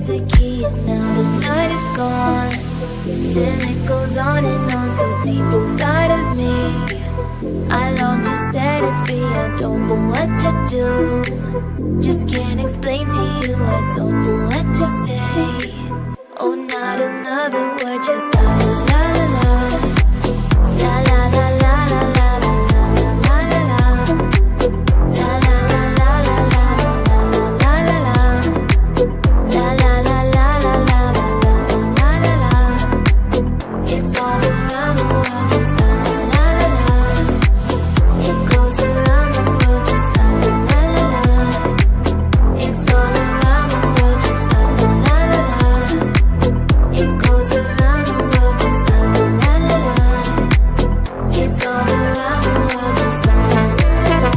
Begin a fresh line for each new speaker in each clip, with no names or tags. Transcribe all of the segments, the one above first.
the key and now the night is gone. Still it goes on and on so deep inside of me. I long to set it free, I don't know what to do. Just can't explain to you, I don't know what to say. Oh, not another word, just la la la la. La la la la la la la la la la. La la la la la la la la la la. La la la la la la la la la. It's all around the world, just la la la la. It goes around the world, just la la la la. It's all around the world, just la la la la. It goes around the world, just la la la la. It's all around the world, just la la la la.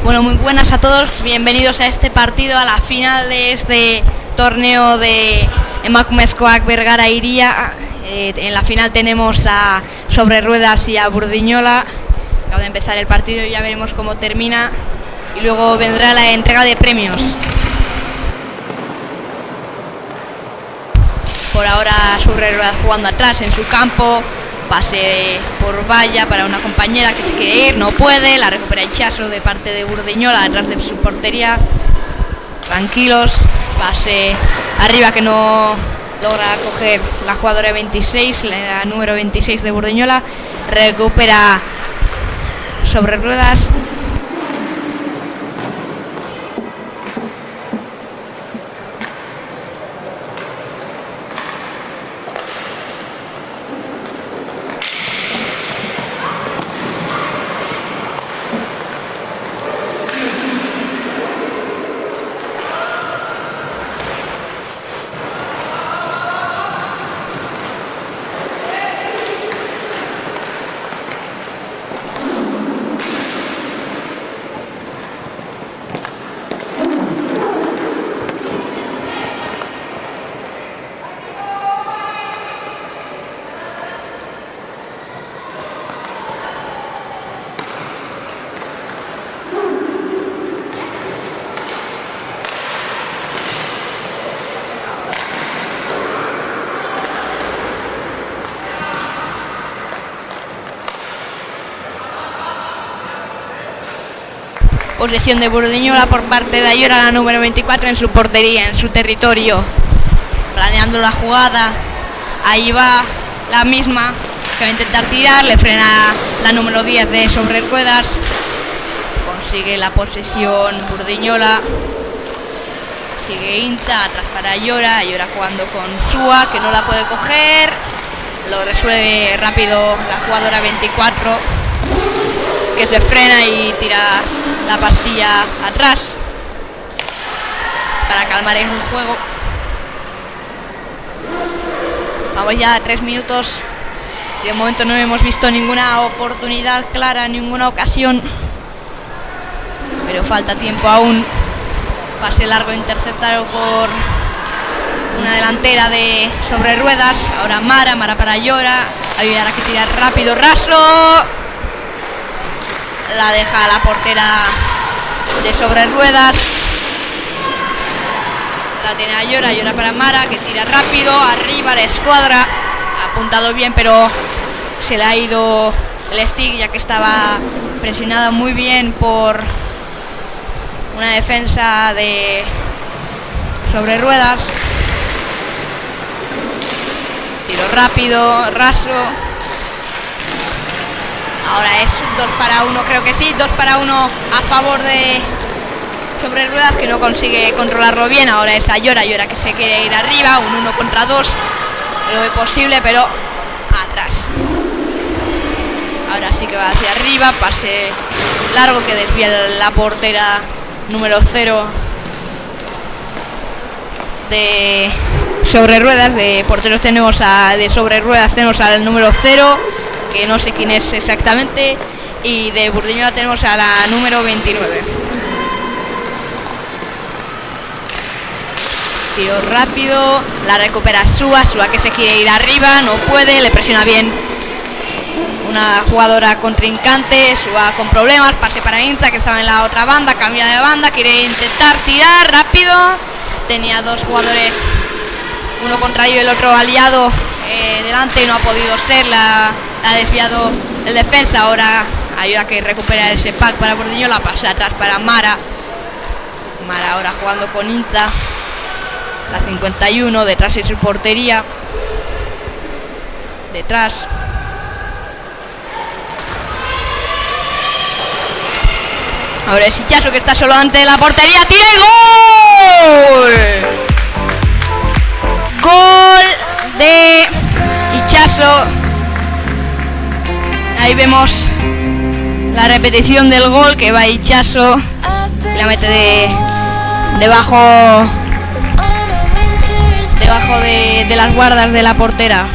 Bueno, muy buenas a todos, bienvenidos a este partido, a la final de este torneo de Emakumezkoak Bergara Iria. En la final tenemos a Sobre Ruedas y a Burdiñola. Acaba de empezar el partido y ya veremos cómo termina. Y luego vendrá la entrega de premios. Por ahora Sobre Ruedas jugando atrás en su campo. Pase por valla para una compañera que se quiere ir, no puede, la recupera Ichazo de parte de Burdiñola detrás de su portería. Tranquilos, pase arriba que no logra coger la jugadora 26, la número 26 de Burdiñola. Recupera Sobre Ruedas. Posesión de Burdiñola por parte de Ayora, la número 24 en su portería, en su territorio. Planeando la jugada. Ahí va la misma, que va a intentar tirar, le frena la número 10 de Sobre Ruedas. Consigue la posesión Burdiñola. Sigue hincha, atrás para Ayora. Ayora jugando con Sua, que no la puede coger. Lo resuelve rápido la jugadora 24, que se frena y tira la pastilla atrás para calmar el juego. Vamos ya a 3 minutos y de momento no hemos visto ninguna oportunidad clara, ninguna ocasión, pero falta tiempo aún. Pase largo interceptado por una delantera de Sobre Ruedas. Ahora Mara para Ayora. Ayora que tira rápido, raso. La deja la portera de Sobre Ruedas. La tiene Ayora para Mara, que tira rápido, arriba la escuadra. Ha apuntado bien, pero se le ha ido el stick, ya que estaba presionada muy bien por una defensa de Sobre Ruedas. Tiro rápido, raso. Ahora es 2-1, creo que sí, 2-1 a favor de Sobre Ruedas, que no consigue controlarlo bien. Ahora es Ayora que se quiere ir arriba, un 1 contra 2, lo ve posible, pero atrás. Ahora sí que va hacia arriba, pase largo que desvía la portera número 0 de Sobre Ruedas. De porteros de Sobre Ruedas tenemos al número 0, que no sé quién es exactamente, y de Burdiñola tenemos a la número 29. Tiro rápido, la recupera Sua que se quiere ir arriba, no puede, le presiona bien una jugadora contrincante. Sua con problemas, pase para Inza, que estaba en la otra banda, cambia de banda, quiere intentar tirar rápido, tenía dos jugadores, uno contra ello y el otro aliado delante, y no ha podido ser, la ha desviado el defensa. Ahora ayuda a que recupera ese pack para Burdiñola, pasa atrás para Mara ahora jugando con Inza, la 51, detrás de su portería, detrás. Ahora es Ichazo, que está solo ante la portería, tira y ¡gol! Gol de Ichazo. Ahí vemos la repetición del gol, que va Ichazo, la mete debajo de las guardas de la portera.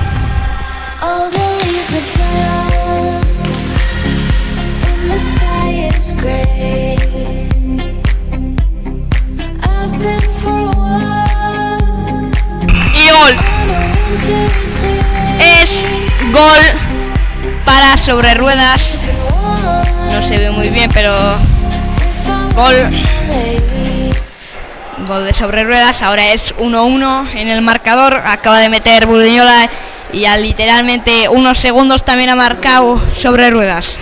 Y gol. Es gol para Sobre Ruedas. No se ve muy bien, pero gol de Sobre Ruedas. Ahora es 1-1 en el marcador. Acaba de meter Burdiñola y a literalmente unos segundos también ha marcado Sobre Ruedas.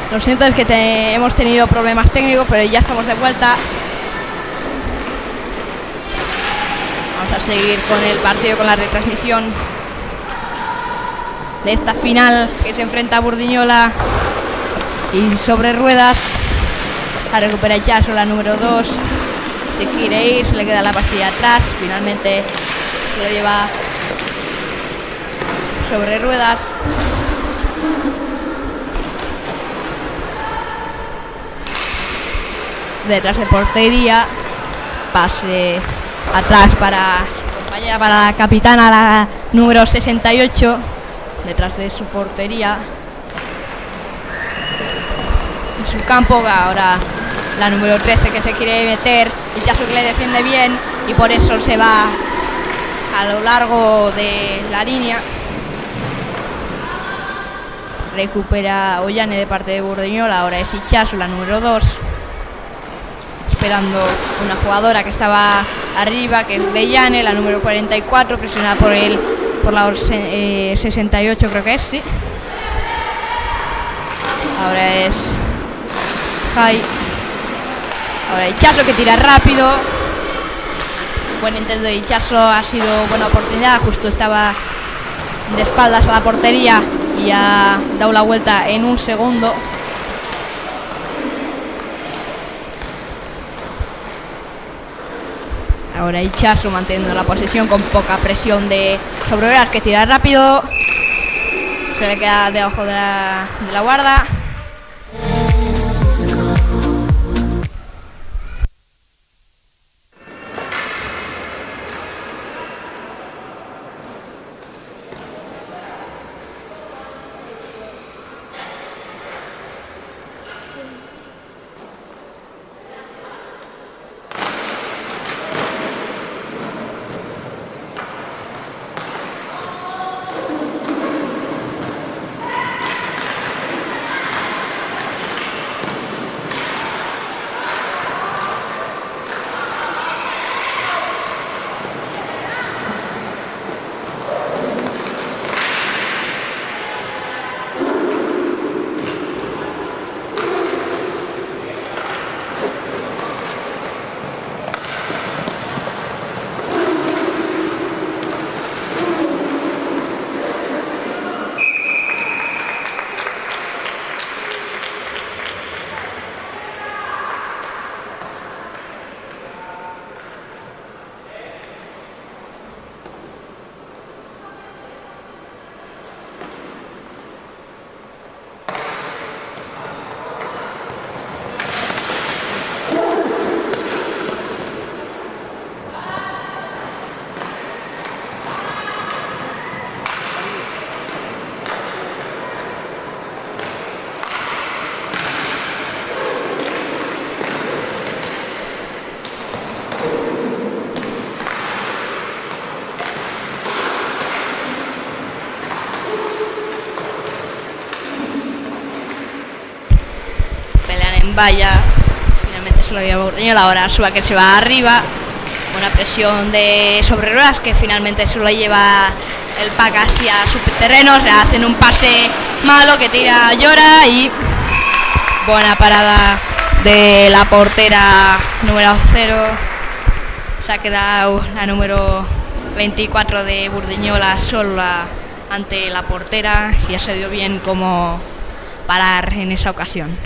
Lo siento, es que hemos tenido problemas técnicos, pero ya estamos de vuelta. Vamos a seguir con el partido, con la retransmisión de esta final que se enfrenta a Burdiñola y Sobre Ruedas. La recupera Itxaso, la número 2. Se quiere ir, se le queda la pastilla atrás. Finalmente se lo lleva Sobre Ruedas. Detrás de portería, pase atrás para su compañera, para la capitana, la número 68, detrás de su portería. En su campo, ahora la número 13 que se quiere meter, Itxaso que le defiende bien y por eso se va a lo largo de la línea. Recupera Ollane de parte de Burdiñola, ahora es Itxaso, la número 2. Esperando una jugadora que estaba arriba, que es Deyane, la número 44, presionada por la 68, creo que es, sí. Ahora es Jai. Ahora Itxaso que tira rápido. Buen intento de Itxaso, ha sido buena oportunidad, justo estaba de espaldas a la portería y ha dado la vuelta en un segundo. Ahora Itxaso manteniendo la posesión con poca presión de Sobre Ruedas, que tira rápido. Se le queda debajo de la guarda. Vaya, finalmente se lo lleva Burdiñola. Ahora Suba que se va arriba. Una presión de Sobre Ruedas que finalmente se lo lleva el pack hacia su terreno. Se hacen un pase malo que tira Llora y buena parada de la portera número 0. Se ha quedado la número 24 de Burdiñola sola ante la portera y ya se dio bien cómo parar en esa ocasión.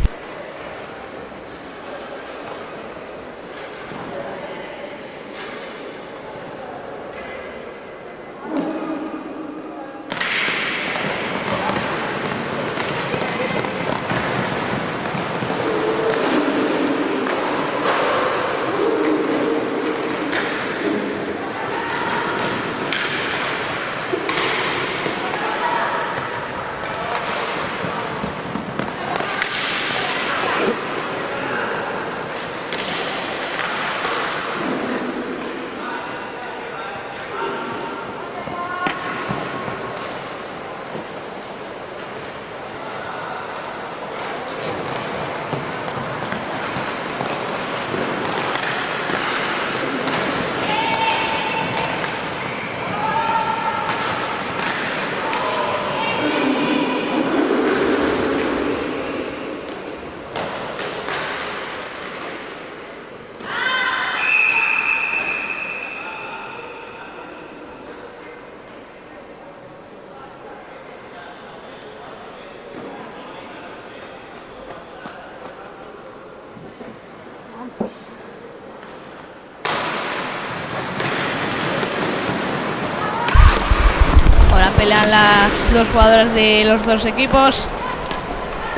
pelean las dos jugadoras de los dos equipos.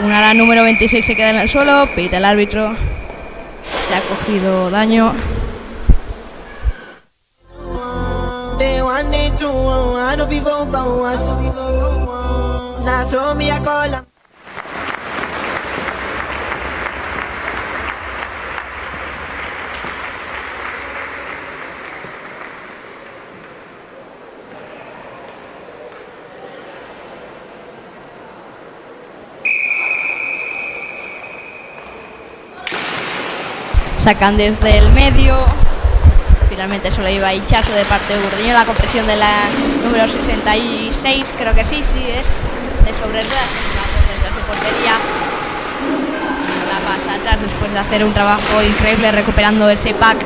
Una, la número 26, se queda en el suelo. Pita el árbitro. Se ha cogido daño. Sacan desde el medio. Finalmente solo iba a hinchazo de parte de Burdiñola con presión de la número 66, creo que sí es de sobre ruedas, dentro de su portería. La pasa atrás después de hacer un trabajo increíble recuperando ese pack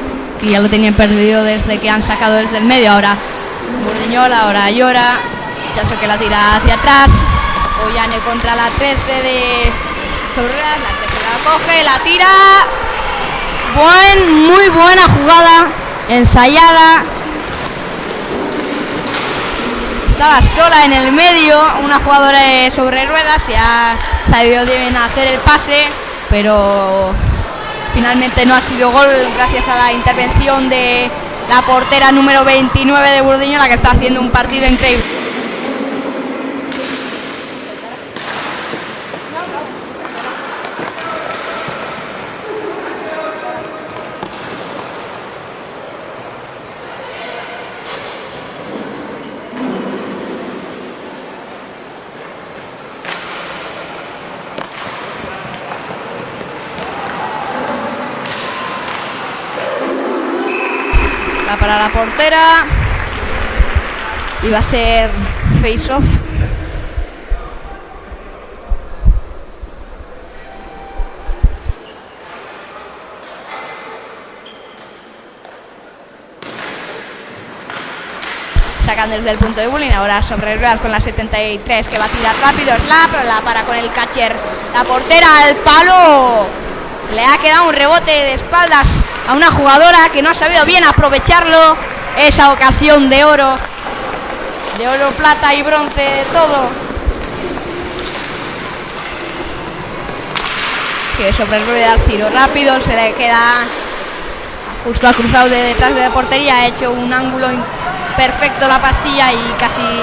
que ya lo tenían perdido desde que han sacado desde el medio. Ahora Burdiñola, ahora Llora, hinchazo que la tira hacia atrás. Ollane contra la 13 de sobre ruedas, la 13 la coge, la tira. Muy buena jugada, ensayada. Estaba sola en el medio, una jugadora sobre ruedas, se ha sabido bien hacer el pase, pero finalmente no ha sido gol gracias a la intervención de la portera número 29 de Burdiñola, que está haciendo un partido increíble. Para la portera iba a ser face off. Sacan desde el punto de bullying, ahora sobre ruedas con la 73 que va a tirar rápido, slap, la para con el catcher, la portera al palo. Le ha quedado un rebote de espaldas a una jugadora que no ha sabido bien aprovecharlo. Esa ocasión de oro, plata y bronce, de todo. Que sobre ruedas, tiro rápido, se le queda justo, ha cruzado de detrás de la portería, ha hecho un ángulo perfecto la pastilla y casi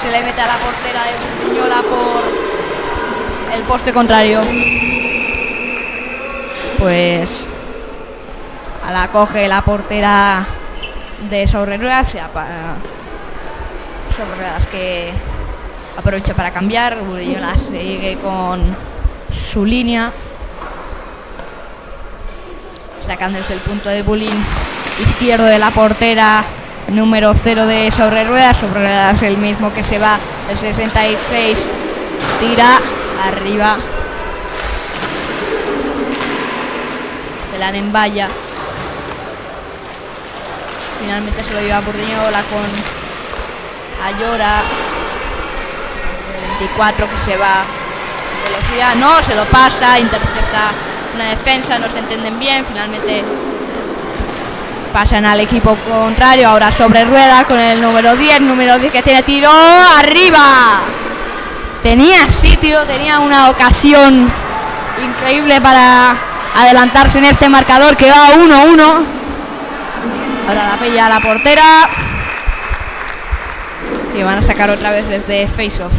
se le mete a la portera de Burdiñola por el poste contrario. Pues a la coge la portera de sobre ruedas, sobre ruedas que aprovecha para cambiar. Burdiñola sigue con su línea, sacan desde el punto de bullying izquierdo de la portera número 0 de sobre ruedas el mismo que se va, el 66, tira arriba, pelan en valla. Finalmente se lo lleva Burdiñola con Ayora, el 24 que se va en velocidad, no, se lo pasa, intercepta una defensa, no se entienden bien, finalmente pasan al equipo contrario, ahora sobre ruedas con el número 10 que tiene tiro arriba. Tenía sitio, tenía una ocasión increíble para adelantarse en este marcador que va 1-1. Ahora la pilla la portera y van a sacar otra vez desde face-off.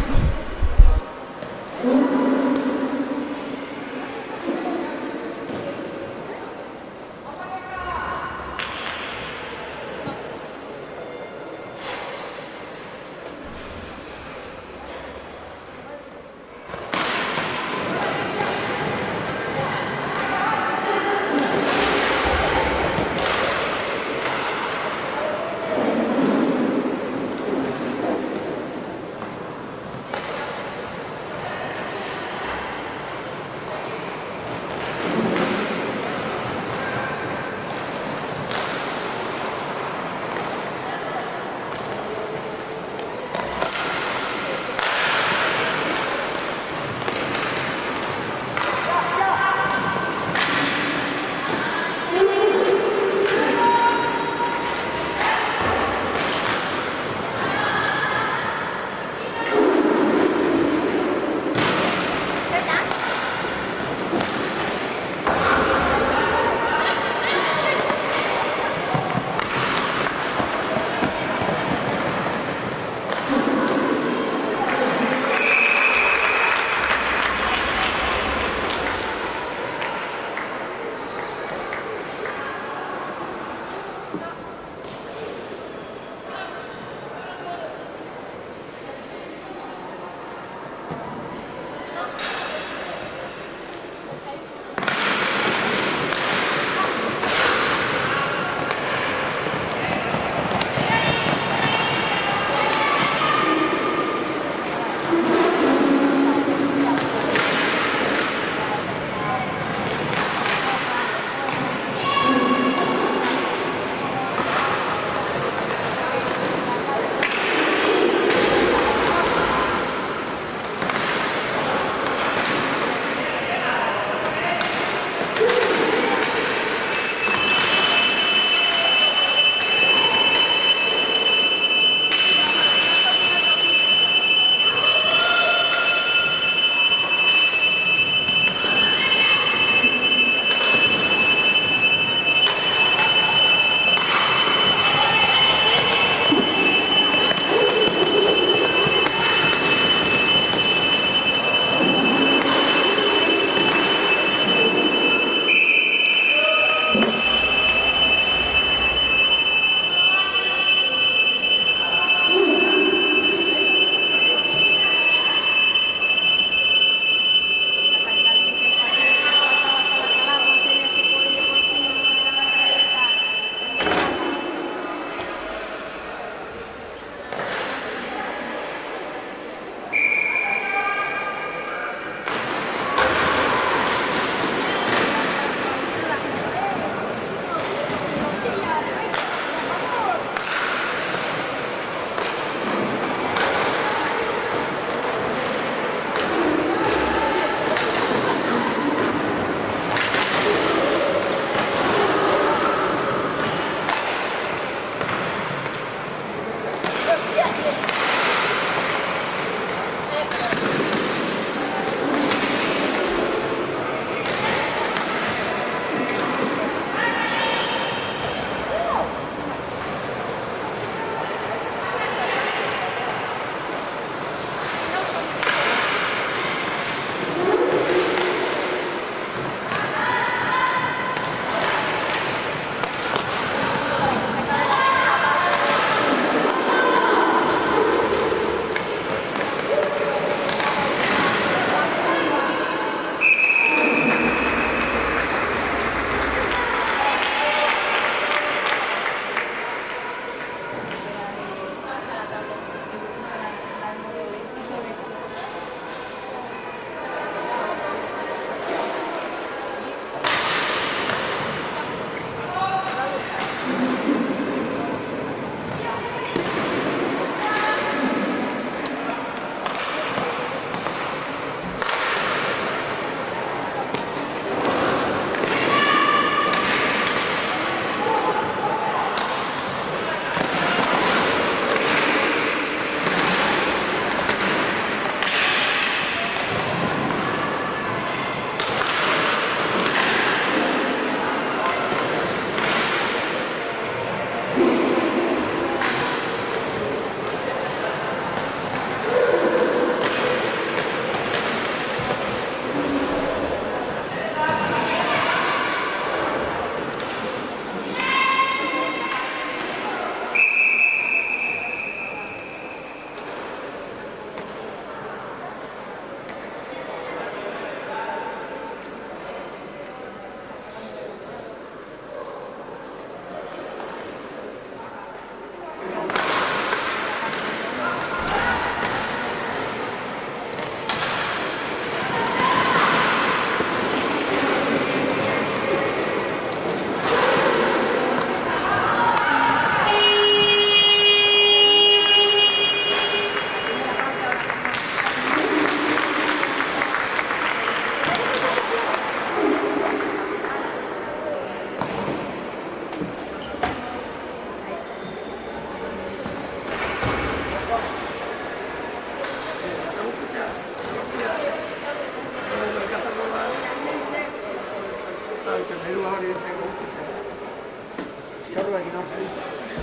You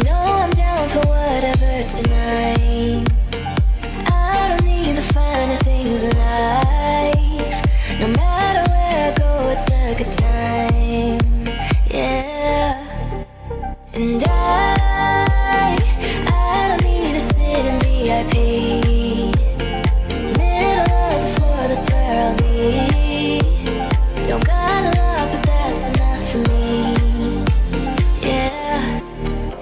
know I'm down for whatever tonight. I don't need the finer things in life. No matter where I go, it's a good time. Yeah. And I don't need to sit in VIP. Middle of the floor, that's where I'll be. Don't got a lot, but that's enough for me. Yeah.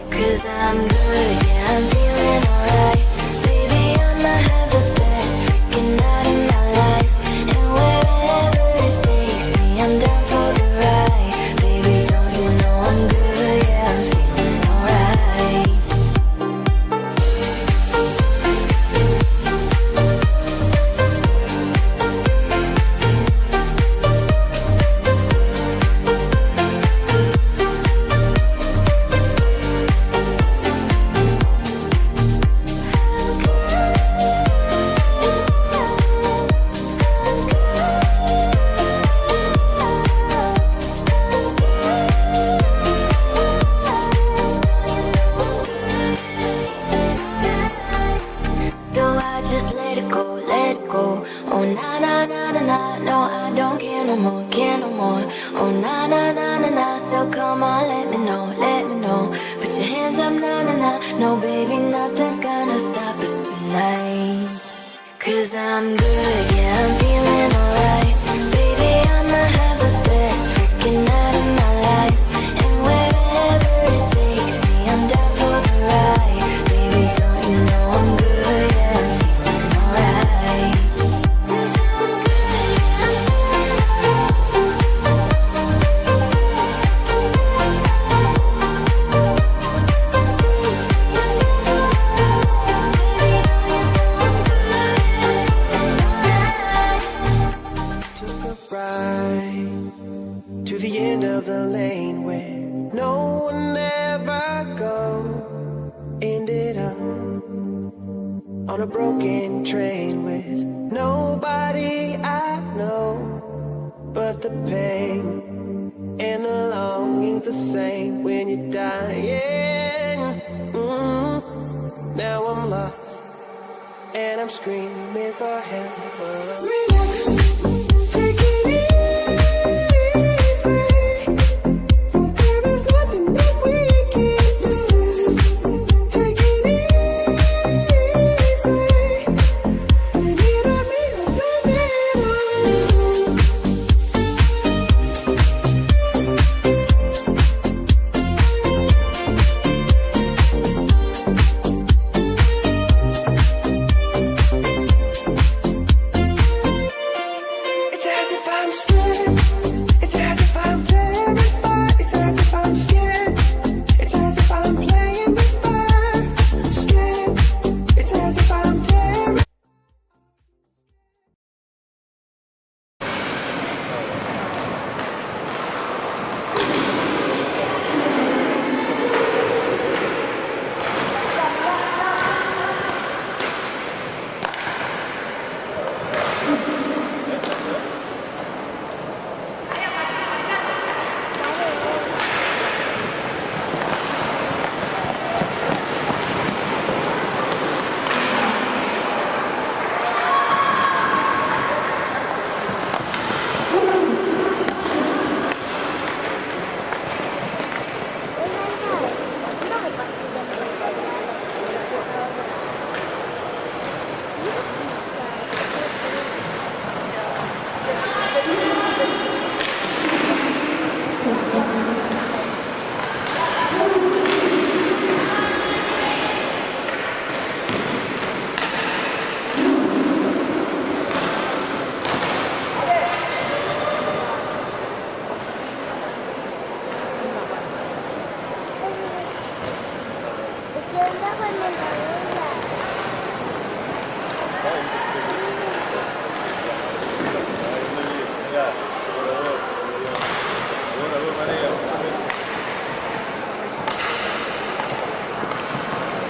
'Cause I'm good, yeah, I'm feeling alright. Baby, I'ma have the best freaking night of my life. And wherever it takes me, I'm down for the ride. Baby, don't you know I'm good, yeah, I'm feeling alright. So I just let it go, let it go. Oh na na na na na, no I don't care no more, care no more. Oh na na na na na, so come on, let me know, let me know. Put your hands up, na na na, no baby, nothing's gonna stop us tonight. 'Cause I'm good, yeah, I'm feeling alright. Baby, I'ma have the best freaking night of my life. And wherever it takes me, I'm down for the ride. Baby, don't you know I'm good, yeah, I'm feeling alright. 'Cause I'm good, yeah, I'm
Took a ride to the end of the lane where no one ever go. Ended up on a broken train with nobody I know. But the pain and the longing's the same when you're dying. Now I'm lost and I'm screaming for help. Relax, take it easy, for there is nothing that we can't do. Take it easy, baby, let me blame it on you.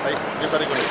Ahí, yo estaré con él.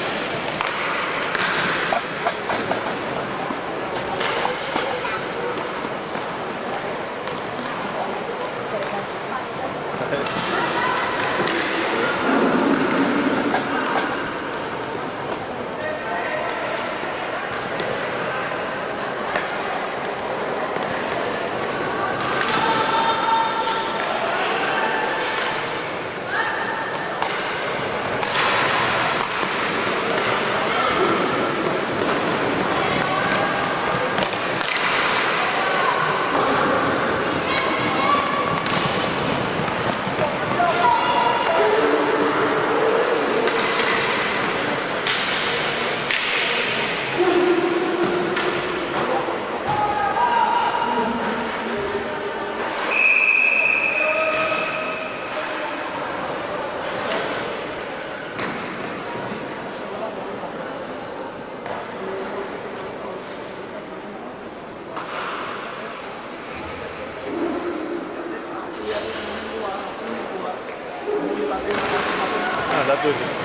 Ah, la tuya.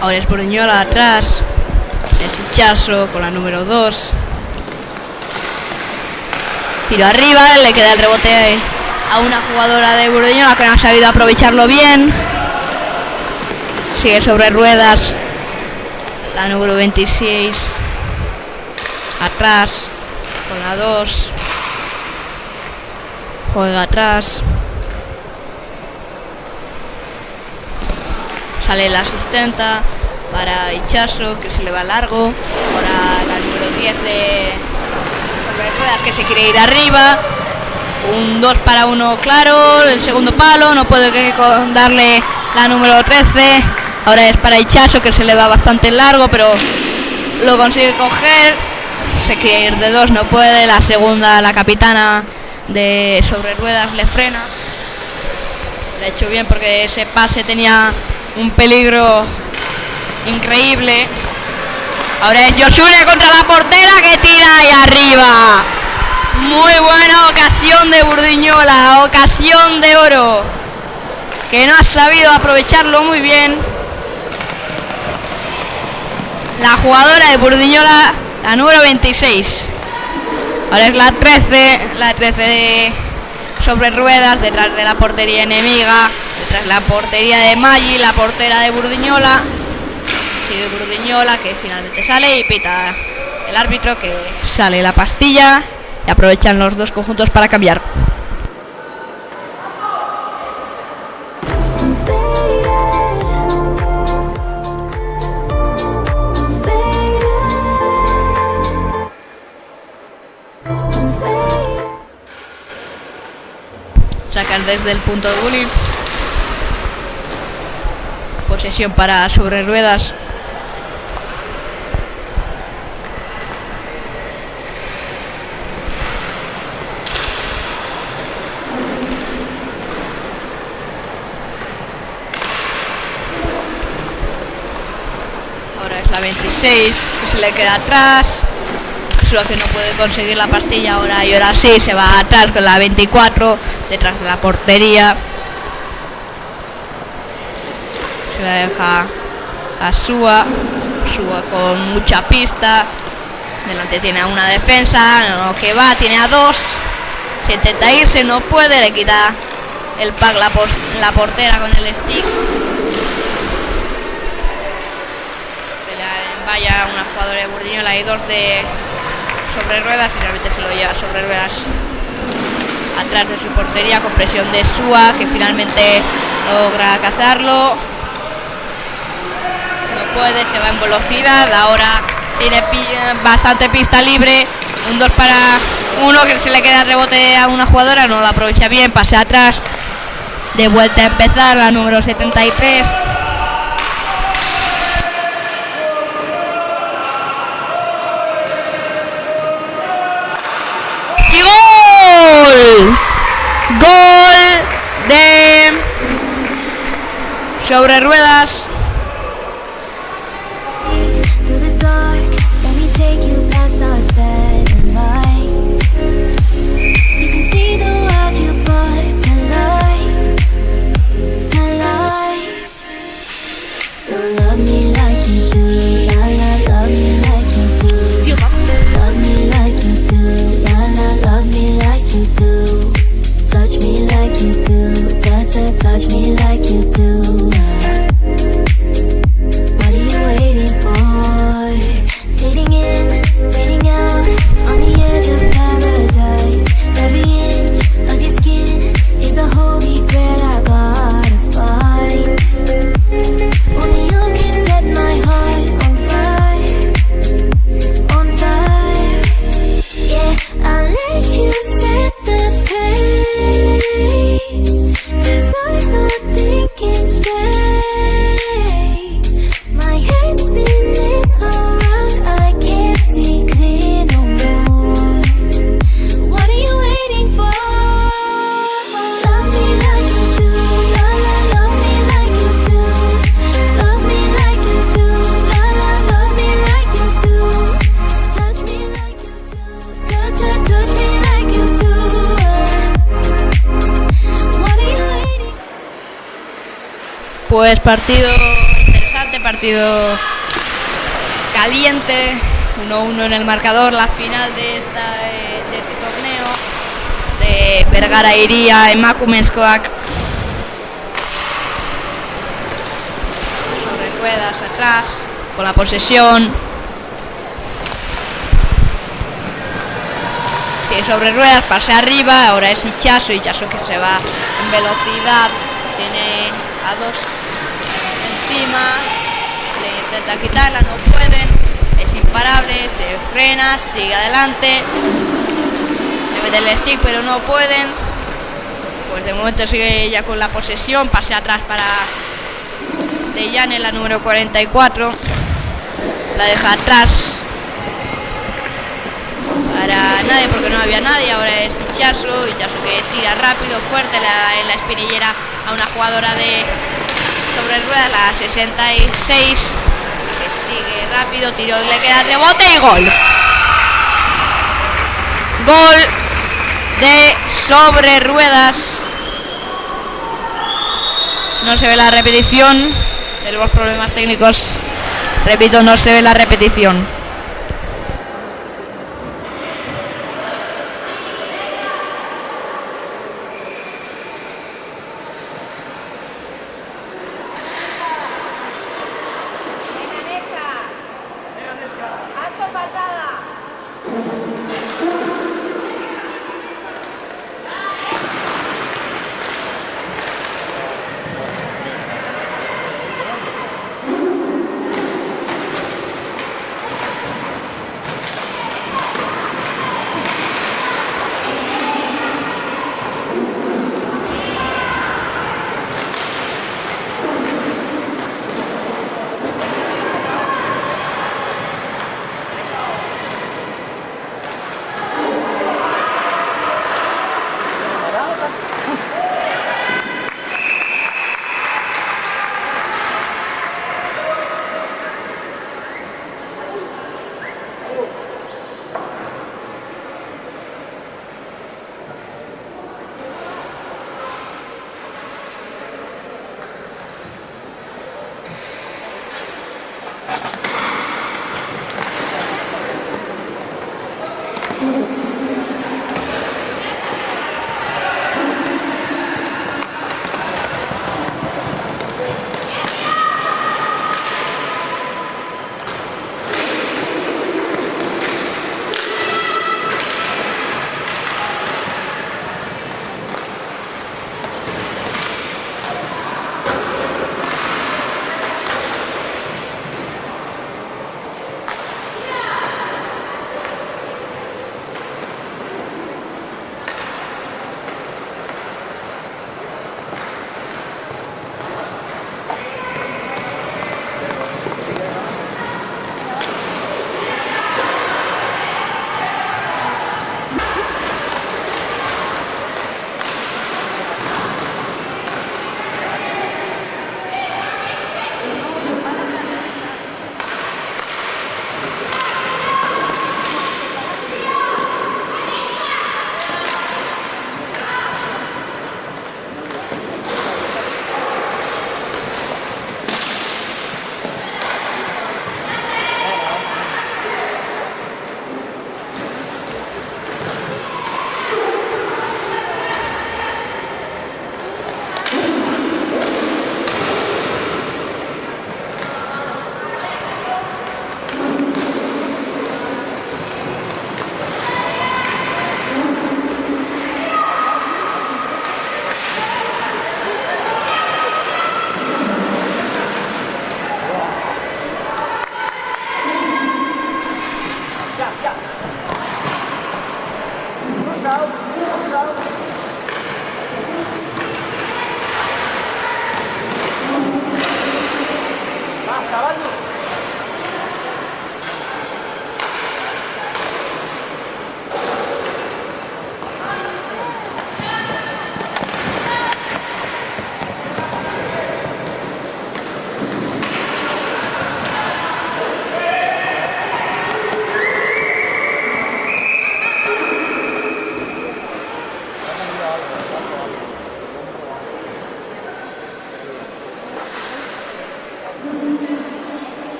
Ahora es Borriñola atrás. Es Hichazo con la número 2. Tiro arriba, le queda el rebote a una jugadora de Burdiñola que no ha sabido aprovecharlo bien. Sigue sobre ruedas la número 26 atrás con la 2, juega atrás, sale la asistenta para Ichazo, que se le va largo. Ahora la número 10 de sobre ruedas, que se quiere ir arriba. Un 2 para 1 claro, el segundo palo, no puede darle la número 13. Ahora es para Ichazo, que se le va bastante largo, pero lo consigue coger. Se quiere ir de 2, no puede. La segunda, la capitana de sobre ruedas, le frena. Le ha hecho bien porque ese pase tenía un peligro increíble. Ahora es Yosune contra la portera, que tira ahí arriba. Muy buena ocasión de Burdiñola, ocasión de oro, que no ha sabido aprovecharlo muy bien la jugadora de Burdiñola, la número 26. Ahora es la 13 de sobre ruedas, detrás de la portería enemiga, detrás de la portería de Maggi, la portera de Burdiñola. Sigue Burdiñola, que finalmente sale y pita el árbitro, que sale la pastilla, y aprovechan los dos conjuntos para cambiar. Sacan desde el punto de bullying. Posesión para sobre ruedas. Ahora es la 26, que se le queda atrás. Solo que no puede conseguir la pastilla ahora, y ahora sí se va atrás con la 24, detrás de la portería. Se la deja a Sua con mucha pista. Delante tiene a una defensa, no, que va, tiene a 2. Se intenta irse, no puede, le quita el pack la portera con el stick. Pelea en valla una jugadora de Burdiñola y 2 de sobre ruedas, finalmente se lo lleva sobre ruedas atrás de su portería con presión de Sua, que finalmente logra cazarlo. No puede, se va en velocidad. Ahora tiene bastante pista libre. Un 2 para 1, que se le queda el rebote a una jugadora, no lo aprovecha bien, pase atrás. De vuelta a empezar la número 73. Gol de sobre ruedas.
Through the dark, let me take you past our setting lights. You can see the world you brought to life, to life. So love me like you do, la la, love me like you do. Love me like you do, la la, love me like you do. Touch me like you do, touch me like you do. What are you waiting for? Fading in, fading out, on the edge of paradise. Every inch of your skin is a holy grail I gotta find. Only you can set my heart on fire, on fire. Yeah, I'll let you set the pace, 'cause I'm not thinking straight. My head's spinning around, I can't see clear no more. What are you waiting for? Love me like you do, la la, love me like you do. Love me like you do, la la, love me like you do. Touch me like you do, touch me like you do. What are you waiting for?
Pues partido interesante, partido caliente, 1-1 en el marcador, la final de este torneo de Vergara iría en Makumenskoak. Sobre ruedas atrás, con la posesión. Sí, sobre ruedas, pase arriba, ahora es Ichazo que se va en velocidad, tiene a dos encima, le intenta quitarla, no pueden, es imparable, se frena, sigue adelante, se mete el stick pero no pueden, pues de momento sigue ya con la posesión, pase atrás para Deyane, la número 44, la deja atrás para nadie porque no había nadie, ahora es Ichazo que tira rápido, fuerte, le da en la espinillera a una jugadora de sobre ruedas, la 66, que sigue rápido, tiro, le queda rebote y gol. Gol de sobre ruedas. No se ve la repetición, tenemos problemas técnicos, repito, no se ve la repetición.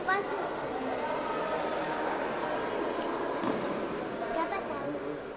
pasa? ¿Qué ha pasado?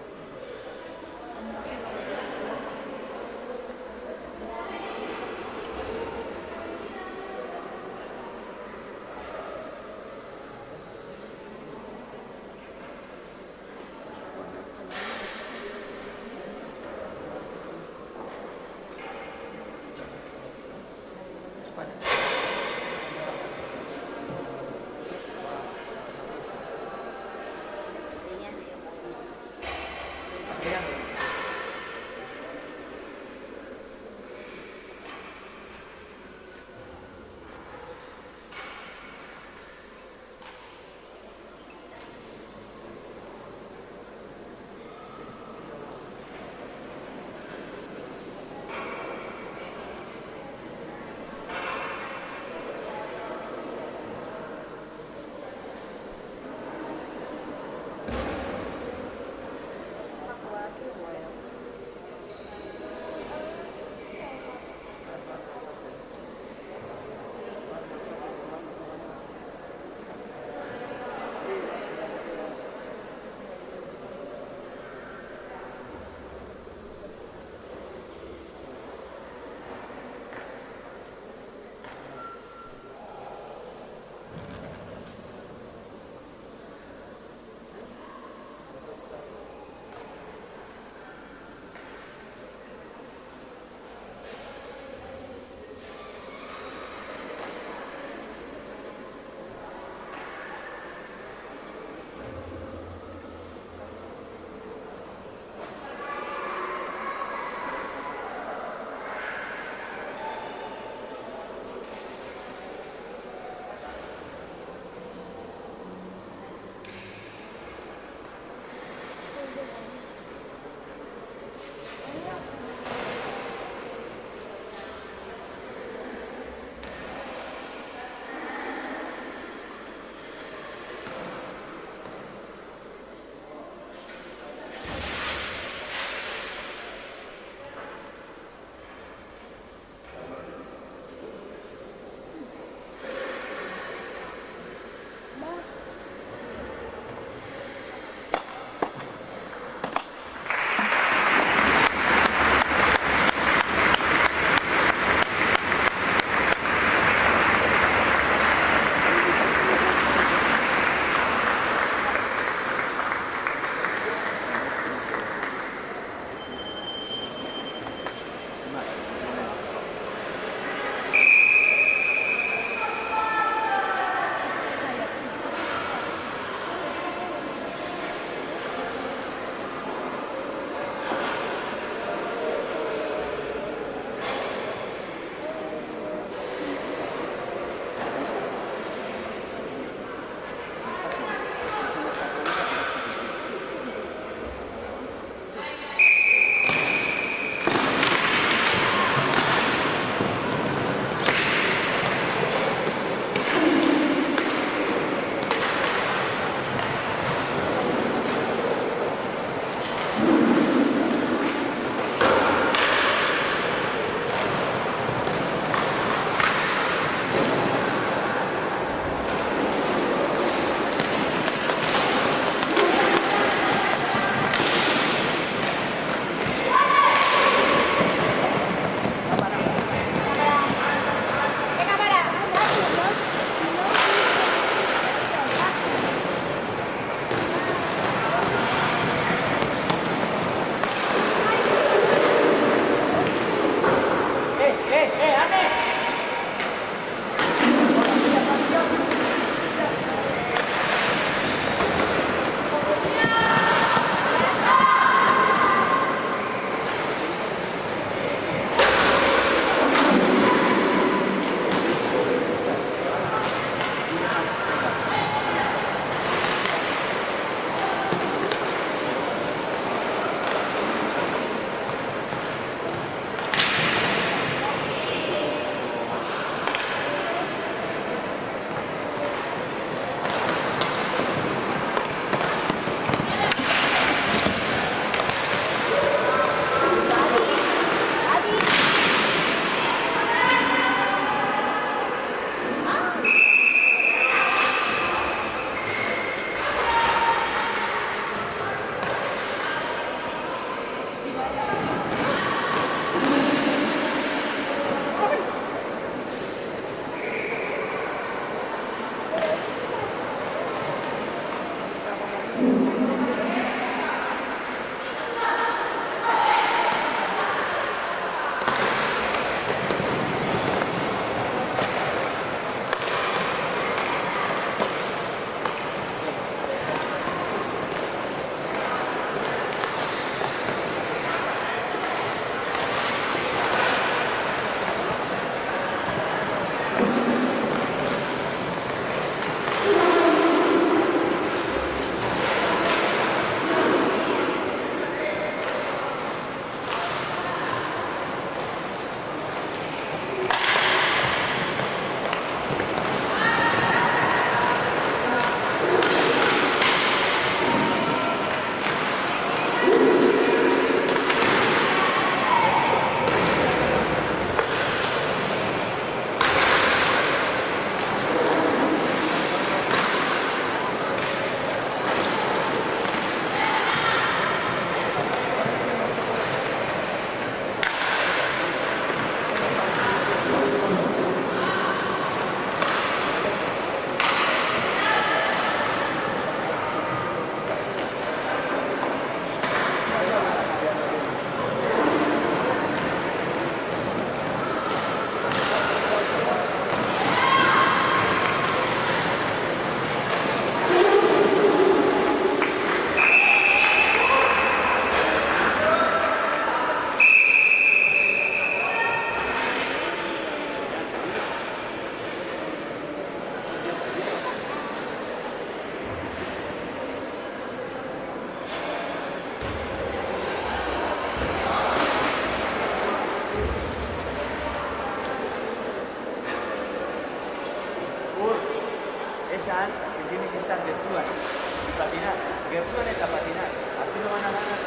tiene que estar gertuan y patinar. Gertuan eta patinar. Así lo van a ganar.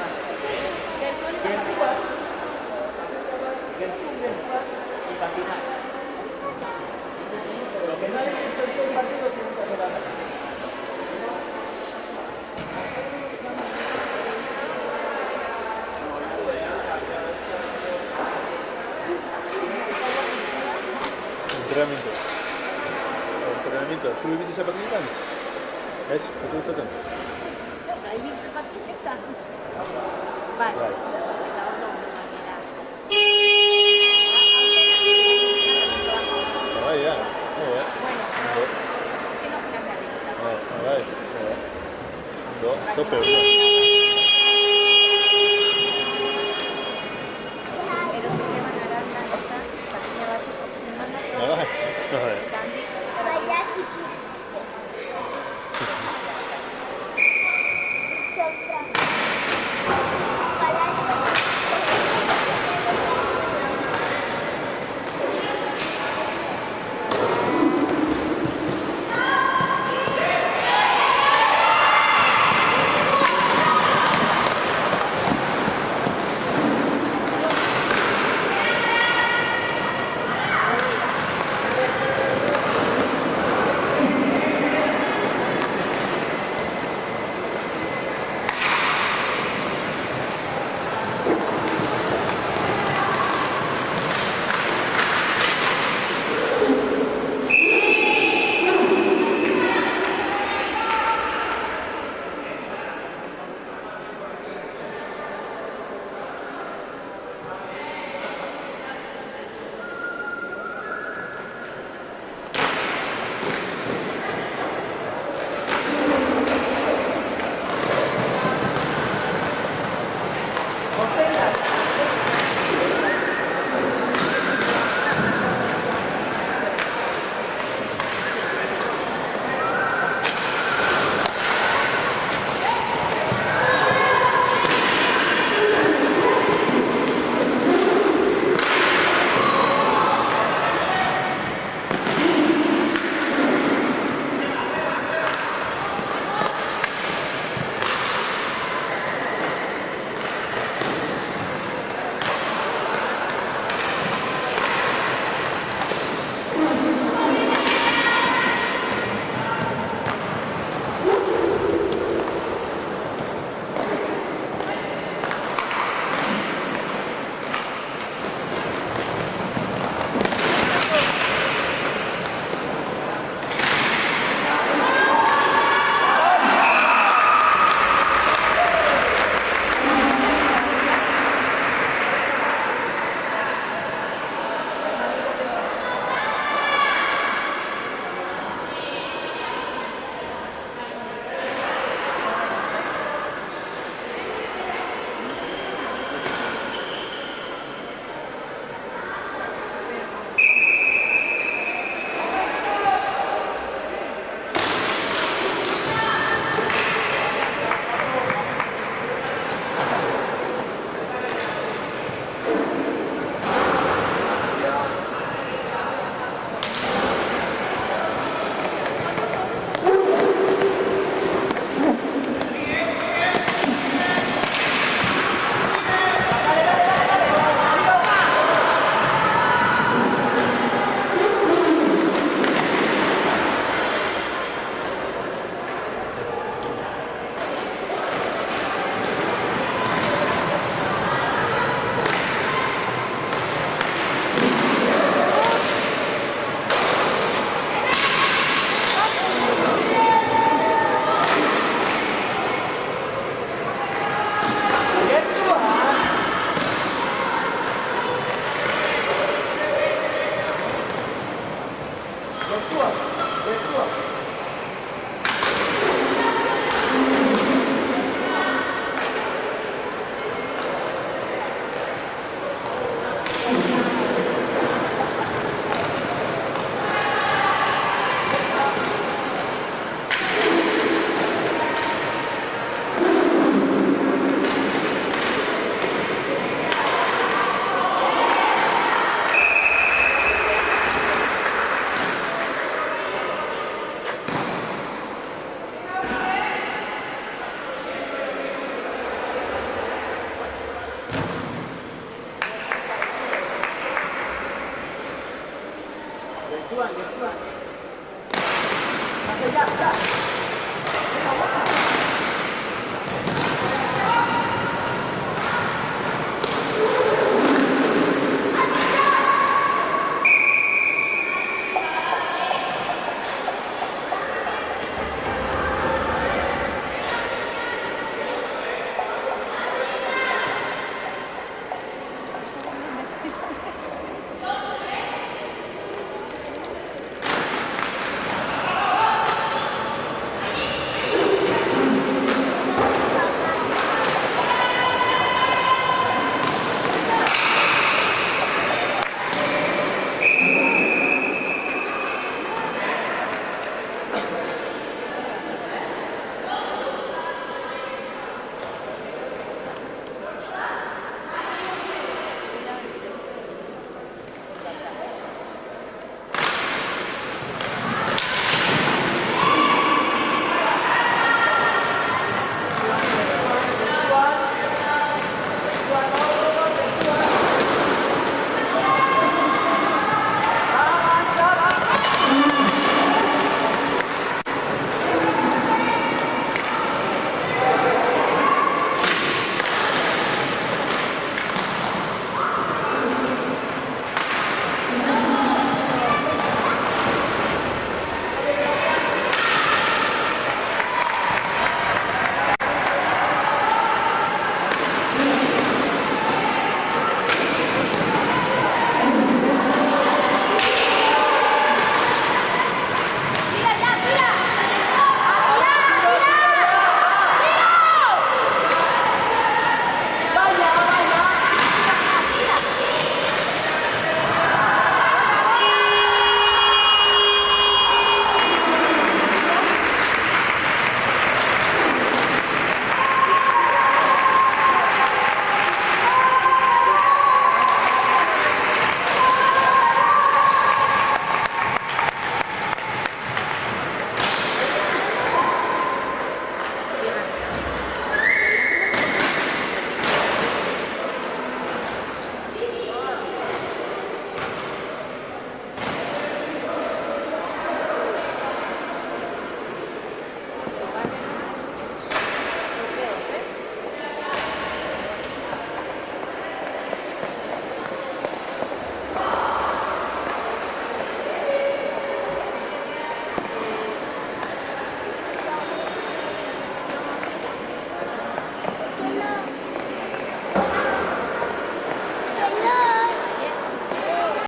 Gertuan y patinar. Lo que no hay hecho en todo el partido tiene que hacer ahora.
Entrenamiento. Entrenamiento. ¿Sube bici a patinar? ¿Es? ¿Qué te gusta tanto?
Ahí dice patineta. Vale.
Vale. Ahí ya. Muy bien. Ahí. Tope.